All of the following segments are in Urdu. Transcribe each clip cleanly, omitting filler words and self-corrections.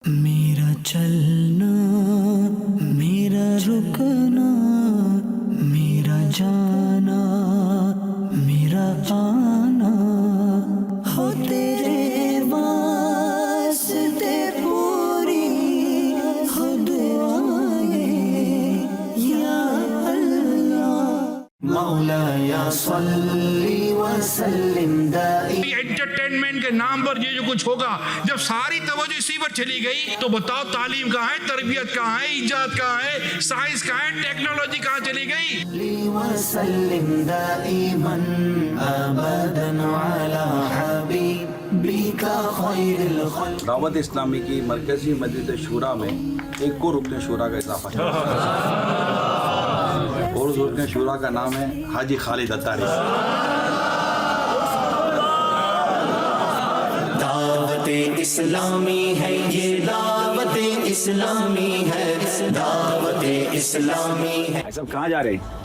میرا چلنا، میرا رکنا، میرا جانا، میرا آنا، ہو تیرے واسطے پوری ہو دعائیں یا اللہ مولایا صلی وسلم دائما۔ انٹرٹینمنٹ کے نام پر یہ جو کچھ ہوگا، جب ساری توجہ اسی پر چلی گئی تو بتاؤ تعلیم کہاں ہے، تربیت کہاں ہے، ایجاد کہاں ہے، سائنس کہاں ہے، ٹیکنالوجی کہاں چلی گئی؟ وسلم دائما ابدا علی حبیبک خیر الخلق۔ دعوت اسلامی کی مرکزی مجلس شورا میں ایک کو رکن شورا کا اضافہ ہے، اور اس رکن شورا کا نام ہے حاجی خالد اتاری۔ دعوت اسلامی ہے یہ، دعوت اسلامی ہے، دعوت اسلامی ہے۔ سب کہاں جا رہے ہیں؟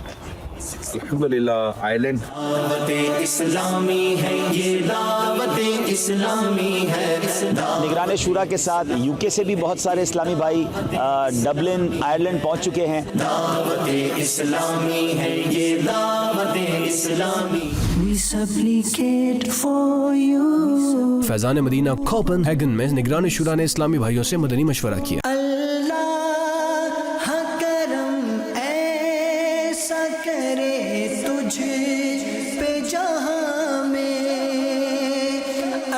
الحمدللہ آئیلینڈ۔ دعوت اسلامی ہے یہ، دعوت اسلامی ہے، نگران شورا کے ساتھ یو کے سے بھی بہت سارے اسلامی بھائی ڈبلن آئرلینڈ پہنچ چکے ہیں۔ دعوت اسلامی ہے یہ، دعوت اسلامی۔ We supplicate for you۔ Faizan Madina Copenhagen میں نگران شورا نے اسلامی بھائیوں سے مدنی مشورہ کیا۔ اللہ کرم ایسا کرے تجھ پہ جہاں میں،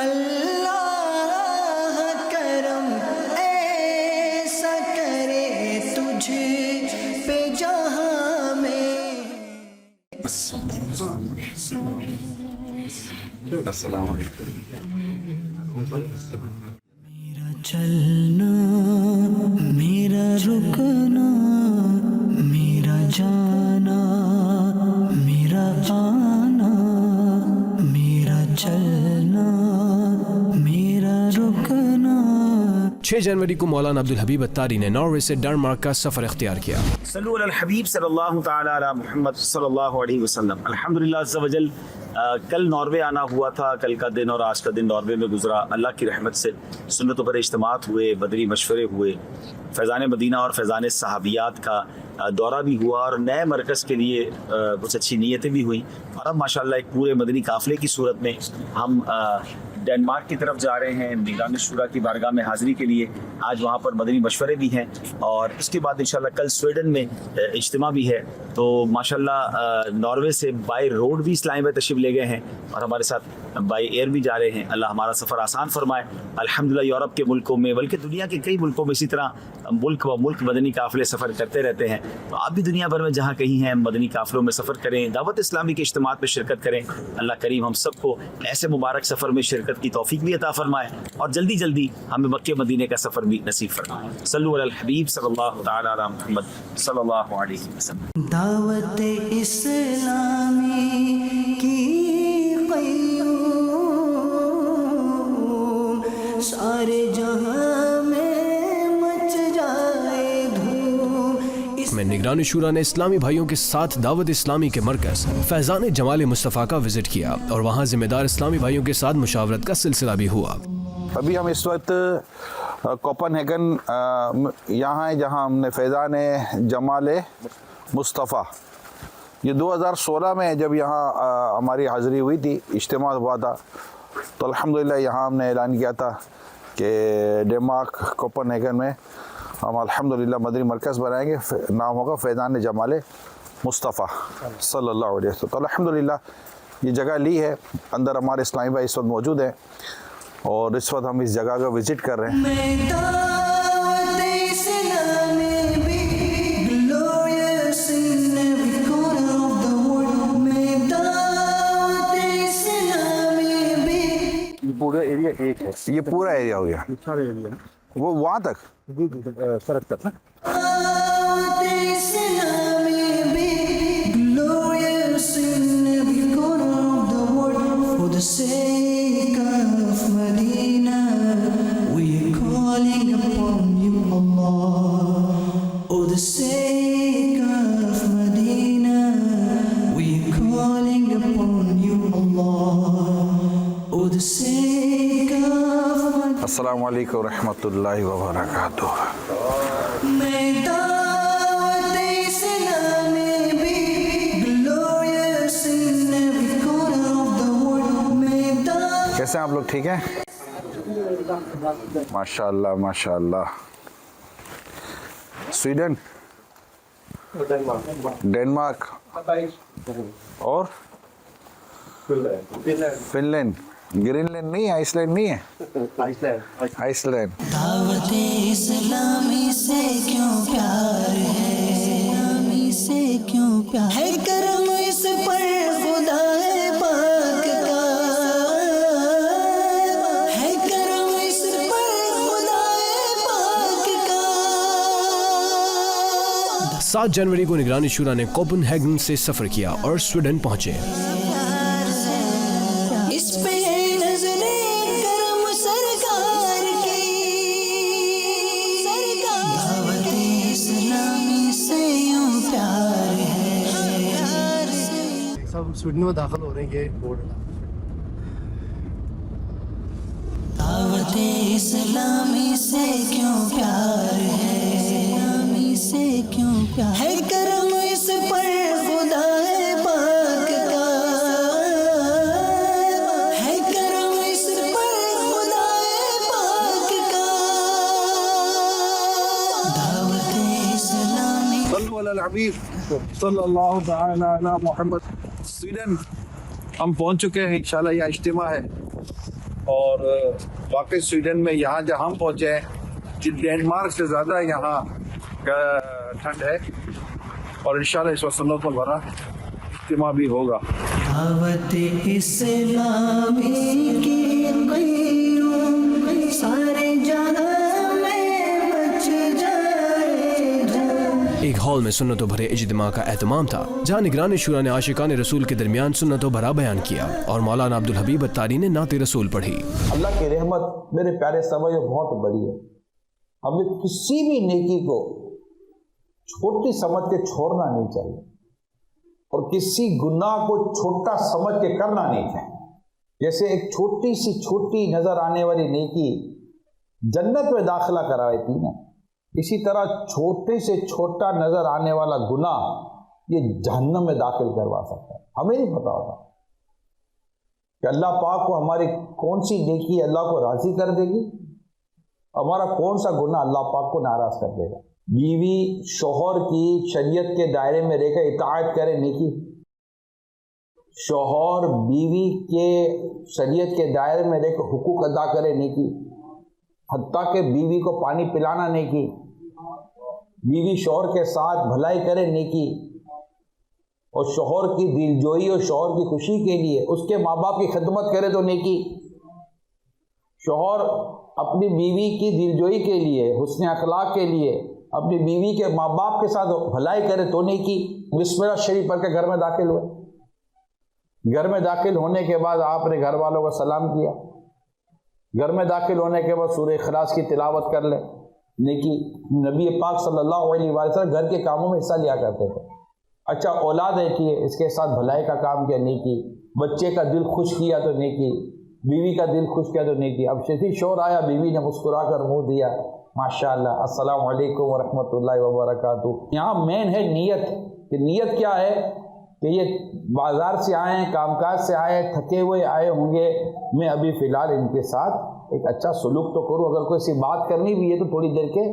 اللہ کرم ایسا کرے تجھ پہ جہاں میں۔ السلام علیکم۔ میرا چلنا، میرا رکنا، میرا جانا، میرا آنا، میرا چلنا، میرا رکنا۔ 6 جنوری کو مولانا عبدالحبیب اتاری نے ناروے سے ڈنمارک کا سفر اختیار کیا۔ صلو علی الحبیب صلی اللہ تعالی علی محمد صلی اللہ علیہ وسلم۔ الحمدللہ عز و جل کل ناروے آنا ہوا تھا، کل کا دن اور آج کا دن ناروے میں گزرا۔ اللہ کی رحمت سے سنتوں پر اجتماعات ہوئے، بدری مشورے ہوئے، فیضان مدینہ اور فیضان صحابیات کا دورہ بھی ہوا، اور نئے مرکز کے لیے کچھ اچھی نیتیں بھی ہوئیں، اور اب ماشاءاللہ ایک پورے مدنی قافلے کی صورت میں ہم ڈنمارک کی طرف جا رہے ہیں نگران شورا کی بارگاہ میں حاضری کے لیے۔ آج وہاں پر مدنی مشورے بھی ہیں، اور اس کے بعد انشاءاللہ کل سویڈن میں اجتماع بھی ہے۔ تو ماشاءاللہ ناروے سے بائی روڈ بھی اسلام میں تشریف لے گئے ہیں، اور ہمارے ساتھ بائی ایئر بھی جا رہے ہیں۔ اللہ ہمارا سفر آسان فرمائے۔ الحمدللہ یورپ کے ملکوں میں، بلکہ دنیا کے کئی ملکوں میں اسی طرح ملک و ملک مدنی قافلے سفر کرتے رہتے ہیں۔ تو آپ بھی دنیا بھر میں جہاں کہیں ہیں مدنی قافلوں میں سفر کریں، دعوت اسلامی کے اجتماعات میں شرکت کریں۔ اللہ کریم ہم سب کو ایسے مبارک سفر میں شرکت کی توفیق بھی عطا فرمائے، اور جلدی جلدی ہمیں مکہ مدینے کا سفر بھی نصیب فرمائے۔ صلو علی الحبیب صلی اللہ تعالی علی محمد صلی اللہ علیہ وسلم۔ دعوت اسلامی کی قیوم، سارے جہاں میں مچ جائے دھوم۔ میں نگران شورا نے اسلامی بھائیوں کے ساتھ دعوت اسلامی کے مرکز فیضان جمال مصطفیٰ کا وزٹ کیا، اور وہاں ذمہ دار اسلامی بھائیوں کے ساتھ مشاورت کا سلسلہ بھی ہوا۔ ابھی ہم اس وقت کوپن ہیگن یہاں ہیں، جہاں ہم نے فیضان جمال مصطفیٰ، یہ 2016 میں جب یہاں ہماری حاضری ہوئی تھی، اجتماع ہوا تھا، تو الحمدللہ یہاں ہم نے اعلان کیا تھا کہ ڈنمارک کوپن ہیگن میں ہم الحمدللہ مدنی مرکز بنائیں گے، نام ہوگا فیضان جمال مصطفیٰ صلی اللہ علیہ وسلم۔ تو الحمدللہ یہ جگہ لی ہے، اندر ہمارے اسلامی بھائی اس وقت موجود ہیں، اور اس وقت ہم اس جگہ کا وزٹ کر رہے ہیں۔ دعوت اسلامی بھی glorious in every corner of the world۔ میں دعوت اسلامی بھی۔ یہ پورا ایریا ایک ہے، یہ پورا ایریا ہو گیا، وہ وہاں تک سڑک تک۔ دعوت اسلامی بھی glorious in every corner of the world۔ For the sake of Medina, we are calling upon you, Allah. For the sake of Medina, we are calling upon you, Allah. For the sake of Medina. السلام علیکم ورحمۃ اللہ وبرکاتہ. میں دعوت اسلامی بھی glorious in every corner of the world. میں دعوت کیسے ہیں آپ لوگ؟ ٹھیک ہیں؟ ماشاء اللہ ماشاء اللہ. سویڈن، ڈینمارک اور فن لینڈ. گرین لینڈ نہیں ہے، آئس لینڈ نہیں ہے، آئس لینڈ. دعوت اسلامی سے کیوں پیار ہے، اسلامی سے کیوں پیار ہے، کرم اس پر خدا پاک کا ہے، کرم اس پر خدا پاک کا. 7 جنوری کو نگرانی شورا نے کوپن ہیگن سے سفر کیا اور سویڈن پہنچے. اس پہ نظریں کرم سرکار کی، دعوت اسلامی سے یوں پیار ہے. سب سویڈن میں داخل ہو رہے ہیں. یہ بورڈ دعوت اسلامی سے کیوں پیار ہے، اسلامی سے کیوں پیار ہے، کرم اس پر خدا پاک کا ہے، کرم اس پر خدا پاک کا. دعوت اسلامی صلو علی الحبیب صلی اللہ تعالی علی محمد. سویڈن ہم پہنچ چکے ہیں، انشاءاللہ یہ اجتماع ہے. اور واقعی سویڈن میں یہاں جہاں ہم پہنچے ہیں ڈینمارک سے زیادہ یہاں ٹھنڈ ہے، اور انشاءاللہ اس وقت سنت بھرا اجتماع بھی ہوگا. دعوت اسلامی کی قیوم سارے جہاں میں بچ جائے جو. ایک ہال میں سنتوں بھرے اجتماع کا اہتمام تھا، جہاں نگران شورا نے عاشقان رسول کے درمیان سنتوں بھرا بیان کیا اور مولانا عبدالحبیب اتاری نے نعت رسول پڑھی. اللہ کی رحمت میرے پیارے سمجھو بہت بڑی ہے. ہمیں کسی بھی نیکی کو چھوٹی سمجھ کے چھوڑنا نہیں چاہیے، اور کسی گناہ کو چھوٹا سمجھ کے کرنا نہیں چاہیے. جیسے ایک چھوٹی سی چھوٹی نظر آنے والی نیکی جنت میں داخلہ کرواتی نا، اسی طرح چھوٹے سے چھوٹا نظر آنے والا گناہ یہ جہنم میں داخل کروا سکتا ہے. ہمیں نہیں پتا ہوتا کہ اللہ پاک کو ہماری کون سی نیکی اللہ کو راضی کر دے گی، ہمارا کون سا گناہ اللہ پاک کو ناراض کر دے گا. بیوی شوہر کی شریعت کے دائرے میں رہ کر اطاعت کرے نیکی، شوہر بیوی کے شریعت کے دائرے میں رہ کر حقوق ادا کرے نیکی، حتیٰ کہ بیوی کو پانی پلانا نیکی، بیوی شوہر کے ساتھ بھلائی کرے نیکی، اور شوہر کی دلجوئی اور شوہر کی خوشی کے لیے اس کے ماں باپ کی خدمت کرے تو نیکی. شوہر اپنی بیوی کی دلجوئی کے لیے، حسن اخلاق کے لیے اپنی بیوی کے ماں باپ کے ساتھ بھلائی کرے تو نیکی. بسم اللہ شریف پڑھ کے گھر میں داخل ہوئے. گھر میں داخل ہونے کے بعد آپ نے گھر والوں کو سلام کیا. گھر میں داخل ہونے کے بعد سورہ اخلاص کی تلاوت کر لیں، نیکی. نبی پاک صلی اللہ علیہ وسلم گھر کے کاموں میں حصہ لیا کرتے تھے. اچھا اولاد ہے کہ اس کے ساتھ بھلائی کا کام کیا، نیکی. بچے کا دل خوش کیا تو نیکی، بیوی کا دل خوش کیا تو نیکی. اب شفیع شور آیا، بیوی نے مسکرا کر منہ دیا، ماشاءاللہ، السلام علیکم ورحمۃ اللہ وبرکاتہ. یہاں مین ہے نیت، کہ نیت کیا ہے کہ یہ بازار سے آئے ہیں، کام کاج سے آئے، تھکے ہوئے آئے ہوں گے، میں ابھی فی الحال ان کے ساتھ ایک اچھا سلوک تو کروں. اگر کوئی سی بات کرنی بھی ہے تو تھوڑی دیر کے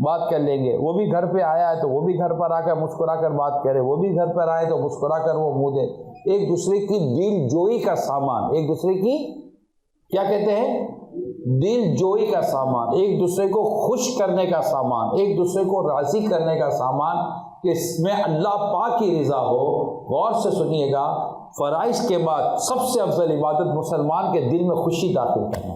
بات کر لیں گے. وہ بھی گھر پہ آیا ہے تو وہ بھی گھر پر آ کر مسکرا کر بات کرے، وہ بھی گھر پر آئے تو مسکرا کر وہ منہ دے. ایک دوسرے کی دل جوئی کا سامان، ایک دوسرے کی کیا کہتے ہیں، دل جوئی کا سامان، ایک دوسرے کو خوش کرنے کا سامان، ایک دوسرے کو راضی کرنے کا سامان، کہ اس میں اللہ پاک کی رضا ہو. غور سے سنیے گا، فرائض کے بعد سب سے افضل عبادت مسلمان کے دل میں خوشی داخل کرنا.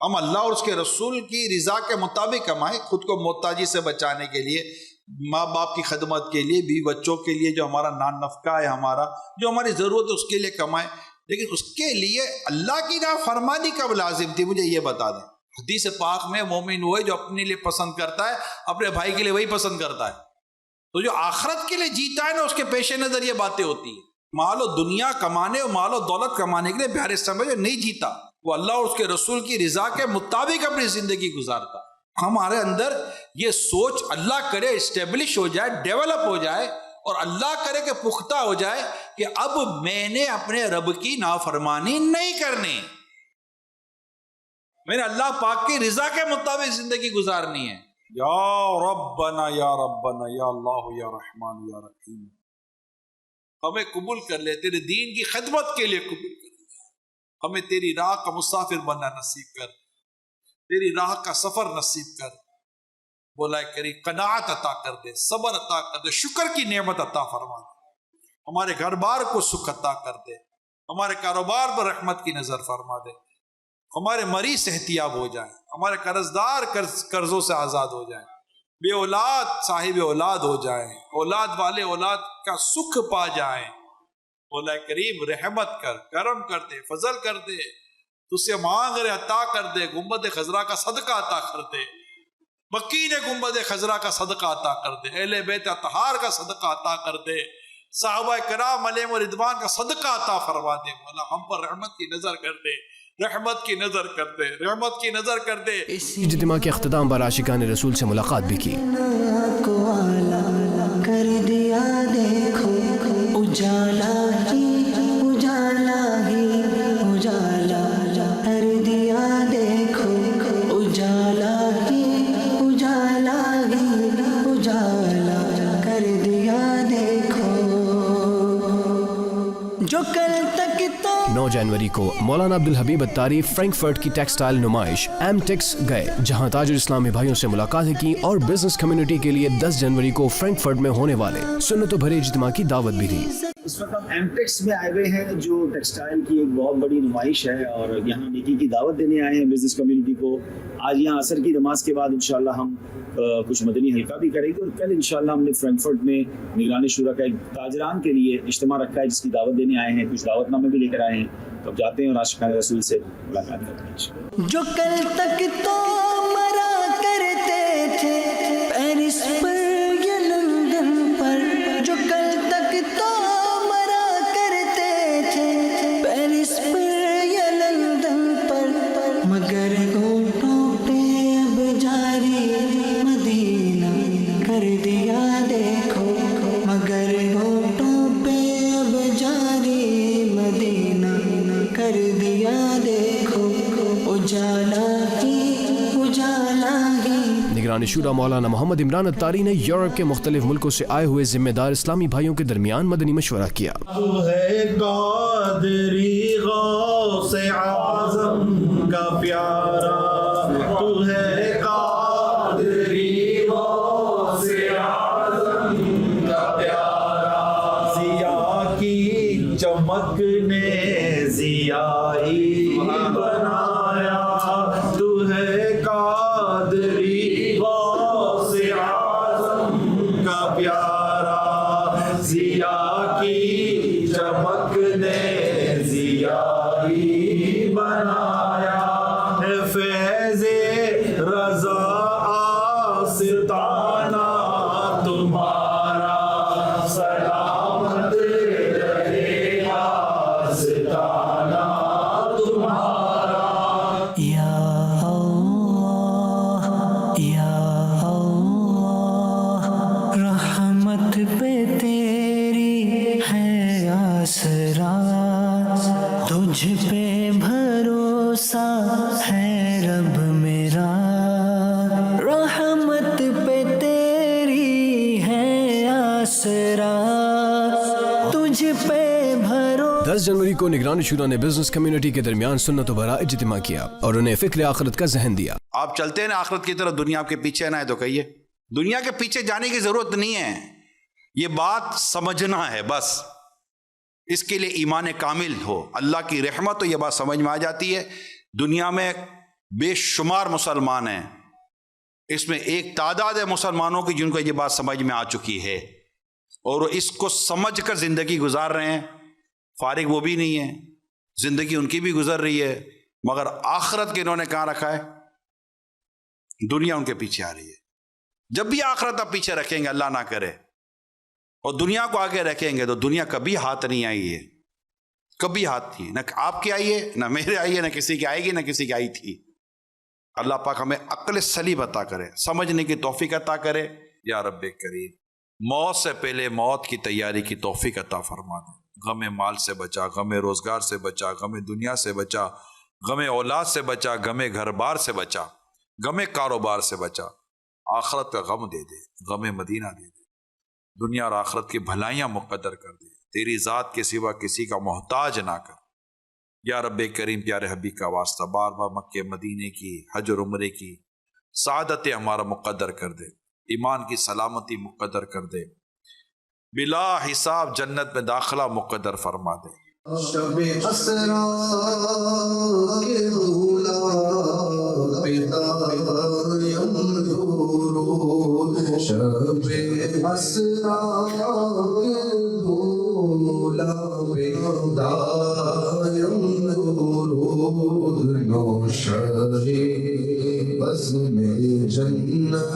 ہم اللہ اور اس کے رسول کی رضا کے مطابق کمائیں، خود کو محتاجی سے بچانے کے لیے، ماں باپ کی خدمت کے لیے، بیوی بچوں کے لیے، جو ہمارا نان نفقہ ہے ہمارا، جو ہماری ضرورت ہے اس کے لیے کمائیں. لیکن اس کے لیے اللہ کی نافرمانی کب لازم تھی؟ مجھے یہ بتا دیں. حدیث پاک میں مومن ہوئے جو اپنے لیے پسند کرتا ہے اپنے بھائی کے لیے وہی پسند کرتا ہے. تو جو آخرت کے لیے جیتا ہے نا، اس کے پیش نظر یہ باتیں ہوتی ہیں. مال و دنیا کمانے اور مال و دولت کمانے کے لیے پیارے سمجھو نہیں جیتا، وہ اللہ اور اس کے رسول کی رضا کے مطابق اپنی زندگی گزارتا. ہمارے اندر یہ سوچ اللہ کرے اسٹیبلش ہو جائے، ڈیولپ ہو جائے، اور اللہ کرے کہ پختہ ہو جائے کہ اب میں نے اپنے رب کی نافرمانی نہیں کرنی، میں نے اللہ پاک کی رضا کے مطابق زندگی گزارنی ہے. یا ربنا یا ربنا یا اللہ یا رحمان یا رحیم، ہمیں قبول کر لے، تیرے دین کی خدمت کے لیے قبول کر لے، ہمیں تیری راہ کا مسافر بننا نصیب کر، تیری راہ کا سفر نصیب کر. مولا کریم قناعت عطا کر دے، صبر عطا کر دے، شکر کی نعمت عطا فرما دے، ہمارے گھر بار کو سکھ عطا کر دے، ہمارے کاروبار پر رحمت کی نظر فرما دے، ہمارے مریض صحتیاب ہو جائیں، ہمارے قرض دار قرضوں سے آزاد ہو جائیں، بے اولاد صاحب اولاد ہو جائیں، اولاد والے اولاد کا سکھ پا جائیں. مولا کریم رحمت کر، کرم کر دے، فضل کر دے، تجھ سے مانگ رہے عطا کر دے. گنبد خضرا کا صدقہ عطا کر دے، مکین گنبد خضرا کا صدقہ عطا کر دے، اہل بیت اطہار کا صدقہ عطا کر دے، صحابہ کرام علیہم رضوان کا صدقہ عطا فرما دے. مولا ہم پر رحمت کی نظر کر دے، رحمت کی نظر کر دے، رحمت کی نظر کر دے. اجتماع کے اختتام پر عاشقان رسول سے ملاقات بھی کی. کو آلہ کر دیا دیکھو، اجالا ہی اجالا ہی اجالا کر دیا دیکھو، اجالا ہی اجالا ہی اجالا کر دیا دیکھو. جو کل تک تو 9 جنوری کو مولانا عبدالحبیب اتاری فرینکفرٹ کی ٹیکسٹائل نمائش ایم ٹیکس گئے، جہاں تاجر اسلامی بھائیوں سے ملاقاتیں کی اور بزنس کمیونٹی کے لیے 10 جنوری کو فرینکفرٹ میں ہونے والے سنتوں بھرے اجتماع کی دعوت بھی دی. اس وقت ہم ایم ٹیکس میں آئے ہوئے ہیں، جو ٹیکسٹائل کی ایک بہت بڑی نمائش ہے، اور یہاں نیکی کی دعوت دینے آئے ہیں بزنس کمیونٹی کو. آج یہاں عصر کی نماز کے بعد انشاءاللہ ہم کچھ مدنی حلقہ بھی کریں گے، اور کل انشاءاللہ ہم نے فرینکفرٹ میں نگران شورا کا ایک تاجران کے لیے اجتماع رکھا ہے جس کی دعوت دینے آئے ہیں، کچھ دعوت نامے بھی لے کر آئے ہیں. تو اب جاتے ہیں اور عاشقان رسول سے ملاقات کرتے ہیں. جو کل تک تو مرا کرتے تھے پیرس پر یا لندن پر، جو کل تک تو مرا کرتے تھے پیرس پر یا لندن پر، مگر ہونٹوں پہ اب جاری مدینہ کر دیا دیکھو، مگر ہونٹوں پہ اب جاری مدینہ کر دیا دیکھو، اجالا ہی اجالا ہی. نگران شورا مولانا محمد عمران اتاری نے یورپ کے مختلف ملکوں سے آئے ہوئے ذمہ دار اسلامی بھائیوں کے درمیان مدنی مشورہ کیا. تو ہے قادری غوث اعظم کا پیارا، تو ہے قادری غوث اعظم کا پیارا، ضیا کی چمک نے ضیائی بنایا، تو ہے قادری غوث اعظم کا پیارا، ضیا کی چمک نے ضیائی بنایا، فیض رضا آستانہ تمہارا، سلامت رہے آستانہ تمہارا. یا اللہ رحمت پہ تیری ہے آسرا، تجھ پہ بھروسہ ہے رب میرا، رحمت پہ تیری ہے آسرا، تجھ پہ 10 جنوری کو نگران شورا نے بزنس کمیونٹی کے درمیان سنت و بھرا اجتماع کیا اور انہیں فکر آخرت کا ذہن دیا. آپ چلتے ہیں نا آخرت کی طرف، دنیا آپ کے پیچھے نہ ہے تو کہیے. دنیا کے پیچھے جانے کی ضرورت نہیں ہے، یہ بات سمجھنا ہے بس. اس کے لیے ایمان کامل ہو، اللہ کی رحمت ہو، یہ بات سمجھ میں آ جاتی ہے. دنیا میں بے شمار مسلمان ہیں، اس میں ایک تعداد ہے مسلمانوں کی جن کو یہ بات سمجھ میں آ چکی ہے اور وہ اس کو سمجھ کر زندگی گزار رہے ہیں. فارغ وہ بھی نہیں ہے، زندگی ان کی بھی گزر رہی ہے، مگر آخرت کے انہوں نے کہاں رکھا ہے؟ دنیا ان کے پیچھے آ رہی ہے. جب بھی آخرت آپ پیچھے رکھیں گے، اللہ نہ کرے، اور دنیا کو آگے رکھیں گے تو دنیا کبھی ہاتھ نہیں آئی ہے، کبھی ہاتھ نہیں، نہ آپ کی آئی ہے، نہ میرے آئی ہے، نہ کسی کی آئے گی، نہ کسی کی آئی تھی. اللہ پاک ہمیں عقل سلیم عطا کرے، سمجھنے کی توفیق عطا کرے. یا رب کریم، موت سے پہلے موت کی تیاری کی توفیق عطا فرما دے. غم مال سے بچا، غم روزگار سے بچا، غم دنیا سے بچا، غم اولاد سے بچا، غم گھر بار سے بچا، غم کاروبار سے بچا. آخرت کا غم دے دے، غم مدینہ دے دے، دنیا اور آخرت کی بھلائیاں مقدر کر دے. تیری ذات کے سوا کسی کا محتاج نہ کر. یا رب کریم، پیارے حبیب کا واسطہ بار بار مکے مدینے کی، حج اور عمرے کی سعادت ہمارا مقدر کر دے، ایمان کی سلامتی مقدر کر دے، بلا حساب جنت میں داخلہ مقدر فرما دے. شب اسرا کے دولا پیدایم درود، شب اسرا کے دولا پیدایم درود، نوشہی بزم جنت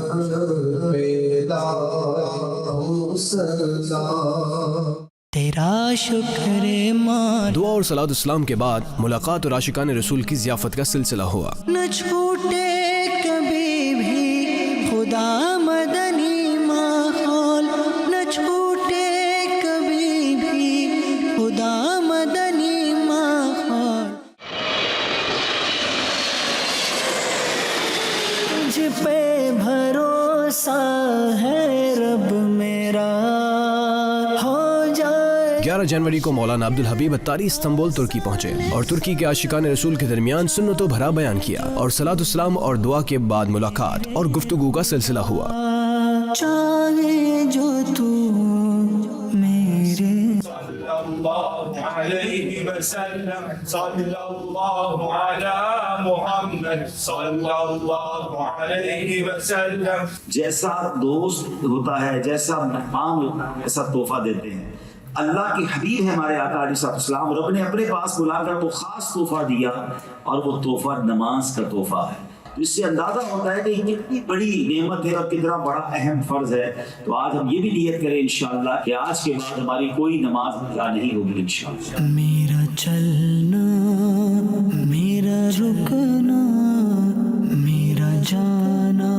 پیدا سلام. تیرا شکر مان. دعا اور صلاۃ السلام کے بعد ملاقات اور عاشقان رسول کی ضیافت کا سلسلہ ہوا. نہ چھوٹے کبھی بھی خدا مدنی ماحول، نہ چھوٹے کبھی بھی خدا مدنی ماحول. تجھ پہ بھروسہ ہے رب میرا، 11 جنوری کو مولانا عبدالحبیب اتاری استنبول ترکی پہنچے اور ترکی کے عاشقان رسول کے درمیان سنتوں بھرا بیان کیا اور صلاۃ السلام اور دعا کے بعد ملاقات اور گفتگو کا سلسلہ ہوا. چاہے جو تو میرے علیہ وسلم صلی اللہ علی محمد صلی اللہ علیہ وسلم. جیسا دوست ہوتا ہے، جیسا مہمان ایسا تحفہ دیتے ہیں. اللہ کے حبیب ہے ہمارے آقا علیہ السلام، رب نے اپنے پاس بلا کر وہ خاص تحفہ دیا اور وہ تحفہ نماز کا تحفہ ہے. تو اس سے اندازہ ہوتا ہے کہ یہ کتنی بڑی نعمت ہے اور کتنا بڑا اہم فرض ہے. تو آج ہم یہ بھی نیت کریں انشاءاللہ کہ آج کے بعد ہماری کوئی نماز ادا نہیں ہوگی انشاءاللہ. میرا چلنا، میرا رکنا، میرا جانا،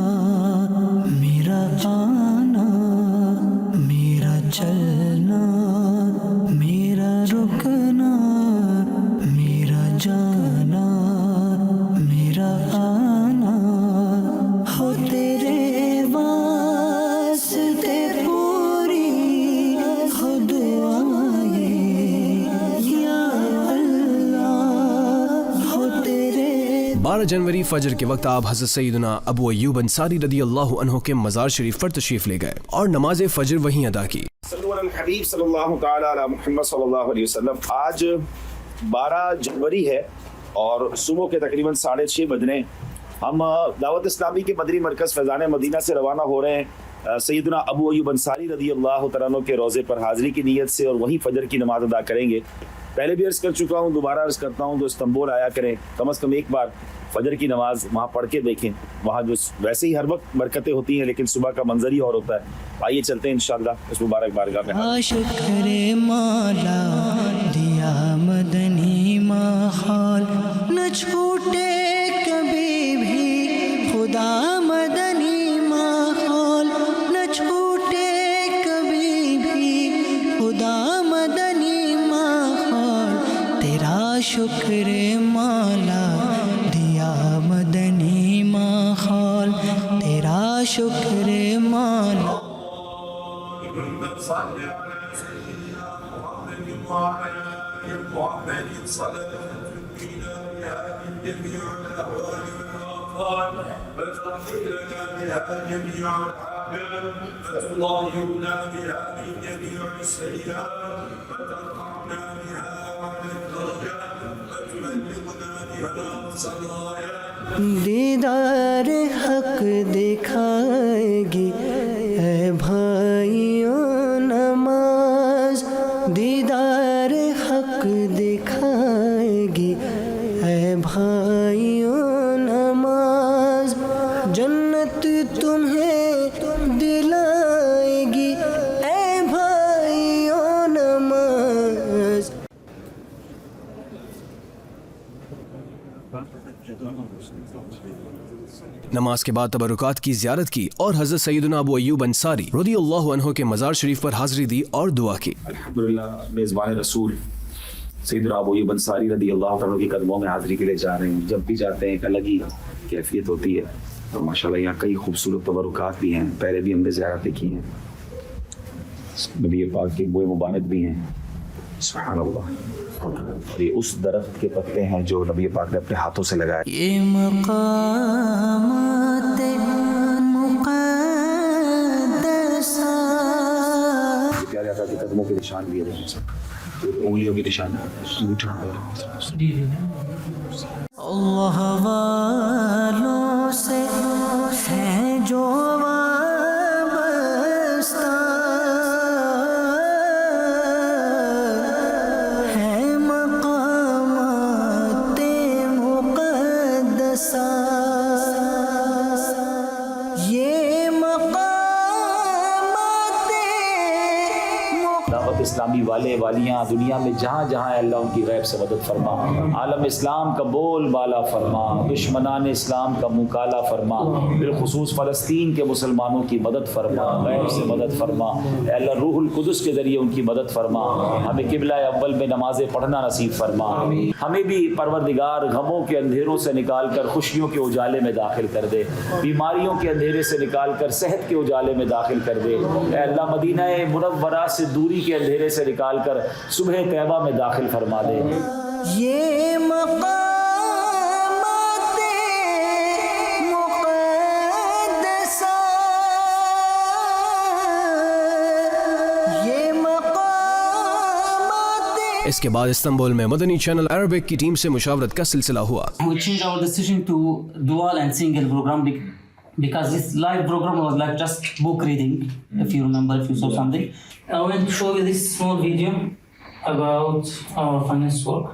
میرا آنا، میرا چلنا، میرا رکنا، میرا جانا، میرا آنا، ہو تیرے واسطے پوری ہو دعائیں یا اللہ، ہو تیرے. 12 جنوری فجر کے وقت آپ حضرت سیدنا ابو ایوب انصاری رضی اللہ عنہ کے مزار شریف پر تشریف لے گئے اور نماز فجر وہیں ادا کی. صلی اللہ علیہ حبیب صلی اللہ تعالی علی محمد صلی اللہ علیہ وسلم. آج 12 جنوری ہے اور صبح کے تقریباً 6:30 بجنے ہم دعوت اسلامی کے مدنی مرکز فیضان مدینہ سے روانہ ہو رہے ہیں سیدنا ابو ایوب انصاری رضی اللہ تعالیٰ عنہ کے روضے پر حاضری کی نیت سے، اور وہیں فجر کی نماز ادا کریں گے. پہلے بھی عرض کر چکا ہوں، دوبارہ عرض کرتا ہوں، تو استنبول آیا کریں، کم از کم ایک بار فجر کی نماز وہاں پڑھ کے دیکھیں. وہاں جو ویسے ہی ہر وقت برکتیں ہوتی ہیں لیکن صبح کا منظر ہی اور ہوتا ہے. آئیے چلتے ہیں انشاءاللہ اس مبارک بارگاہ میں. شکر مولا دیا مدنی ماحول، نہ چھوٹے کبھی بھی خدا مدنی ماحول، نہ چھوٹے کبھی بھی خدا مدنی ماحول. تیرا شکر مولا دیا مدنی ماحول، تیرا شکر مولا. صلی علی سیدنا محمد وعلی آل محمد صلاة تنجينا بها من جميع الأهوال والآفات، وتغفر لنا بها جميع الحاجات، وتطهرنا بها من جميع السيئات، وترفعنا بها أعلى الدرجات، وتبلغنا بها أقصى الغايات، دیدار حق دکھائے گی اے بھائیوں نماز، دیدار حق دکھائے گی اے بھائیوں نماز، جنت تمہیں دلائے گی اے بھائیوں نماز۔ نماز کے بعد تبرکات کی زیارت کی اور حضرت سیدنا ابو ایوب انصاری رضی اللہ عنہ کے مزار شریف پر حاضری دی اور دعا کی۔ الحمدللہ میزبان رسول سیدنا ابو ایوب انصاری رضی اللہ عنہ کے قدموں میں حاضری کے لیے جا رہے ہیں۔ جب بھی جاتے ہیں ایک الگ ہی کیفیت ہوتی ہے، اور ماشاءاللہ یہاں کئی خوبصورت تبرکات بھی ہیں، پہلے بھی ہم نے زیارتیں کی ہیں، نبی پاک کے بوئے مبارک بھی ہیں، سبحان اللہ۔ اور یہ اس درخت کے پتے ہیں جو نبی پاک نے اپنے ہاتھوں سے لگائے۔ یہ مقامات مقدسہ، پیارے آقا کے قدموں کے نشان بھی ہیں، انگلیوں کے نشان، اللہ والوں سے ہے جو وابستہ، ہے مقامات مقدسہ، یہ مقامات دعوت اسلامی والے والیاں دنیا میں جہاں جہاں ہے، اللہ ان کی غیب سے مدد فرما، عالم اسلام کا بول بالا فرما، دشمنان اسلام کا منہ کالا فرما، بالخصوص فلسطین کے مسلمانوں کی مدد فرما، غیب سے مدد فرما، اے اللہ روح القدس کے ذریعے ان کی مدد فرما، ہمیں قبلہ اول میں نمازیں پڑھنا نصیب فرما، ہمیں بھی پروردگار غموں کے اندھیروں سے نکال کر خوشیوں کے اجالے میں داخل کر دے، بیماریوں کے اندھیرے سے نکال کر صحت کے اجالے میں داخل کر دے، اے اللہ مدینہ منورہ سے دوری کے اندھیرے سے نکال کر صبح طیبہ میں داخل فرما دے۔ یہ مقامات مقدسہ، یہ مقامات۔ اس کے بعد استنبول میں مدنی چینل عربک کی ٹیم سے مشاورت کا سلسلہ ہوا۔ We changed our decision to dual and single program because this live program was like just book reading, if you remember, if you saw something. I want to show you this small video about our finance work.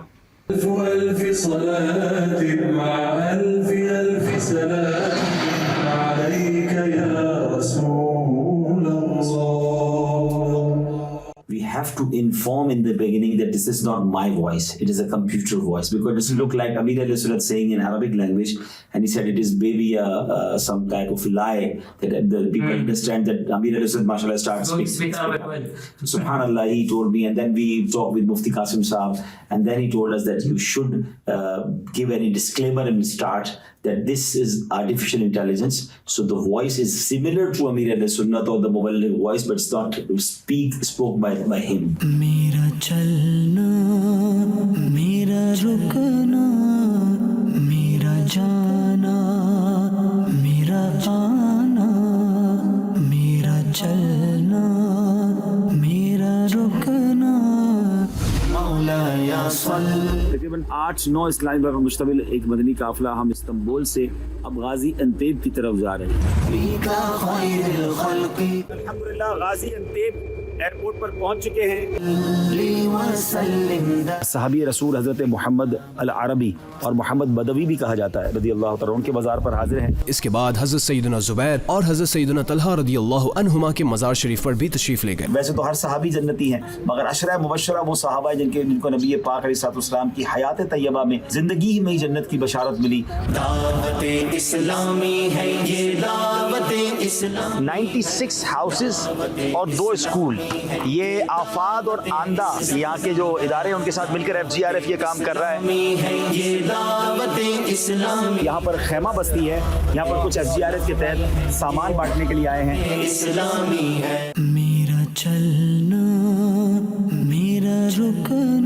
ألف صلاة مع ألف سلام عليك يا رسول الله. We have to inform in the beginning that this is not my voice, it is a computer voice, because it doesn't look like Amir alayhi salam saying in Arabic language, and he said it is maybe some type of lie that the people understand that Amir alayhi salam mashallah starts speaking Arabic well. Subhanallah, he told me, and then we talked with Mufti Qasim Saab, and then he told us that you should give any disclaimer in the start that this is artificial intelligence, so the voice is similar to Amir alayhi sunnat or the Muballigh voice, but it's not spoke by him. میرا چلنا، میرا رکنا، میرا جانا، میرا آنا، میرا چلنا، میرا رکنا، مولایا صلی۔ تقریباً 8-9 اسلامی پر مشتمل ایک مدنی قافلہ ہم استنبول سے اب غازی انتیب کی طرف جا رہے ہیں۔ الحمدللہ غازی انتیب ایئرپورٹ پر پہنچ چکے ہیں۔ صحابی رسول حضرت محمد العربی اور محمد بدوی بھی کہا جاتا ہے رضی اللہ تعالیٰ ان کے مزار پر حاضر ہیں۔ اس کے بعد حضرت سیدنا زبیر اور حضرت سیدنا طلحہ رضی اللہ عنہما کے مزار شریف پر بھی تشریف لے گئے۔ ویسے تو ہر صحابی جنتی ہیں، مگر عشرہ مبشرہ وہ صحابہ ہیں جن کو نبی پاک علیہ السلام کی حیات طیبہ میں زندگی میں ہی جنت کی بشارت ملی۔ دعوت اسلامی ہے یہ دعوت اسلام۔ 96 ہاؤسز اور 2 اسکول، یہ آفاد اور آندہ یہاں کے جو ادارے ہیں ان کے ساتھ مل کر FGRF یہ کام کر رہا ہے۔ یہاں پر خیمہ بستی ہے، یہاں پر کچھ FGRF کے تحت سامان بانٹنے کے لیے آئے ہیں۔ میرا چلنا، میرا رکنا،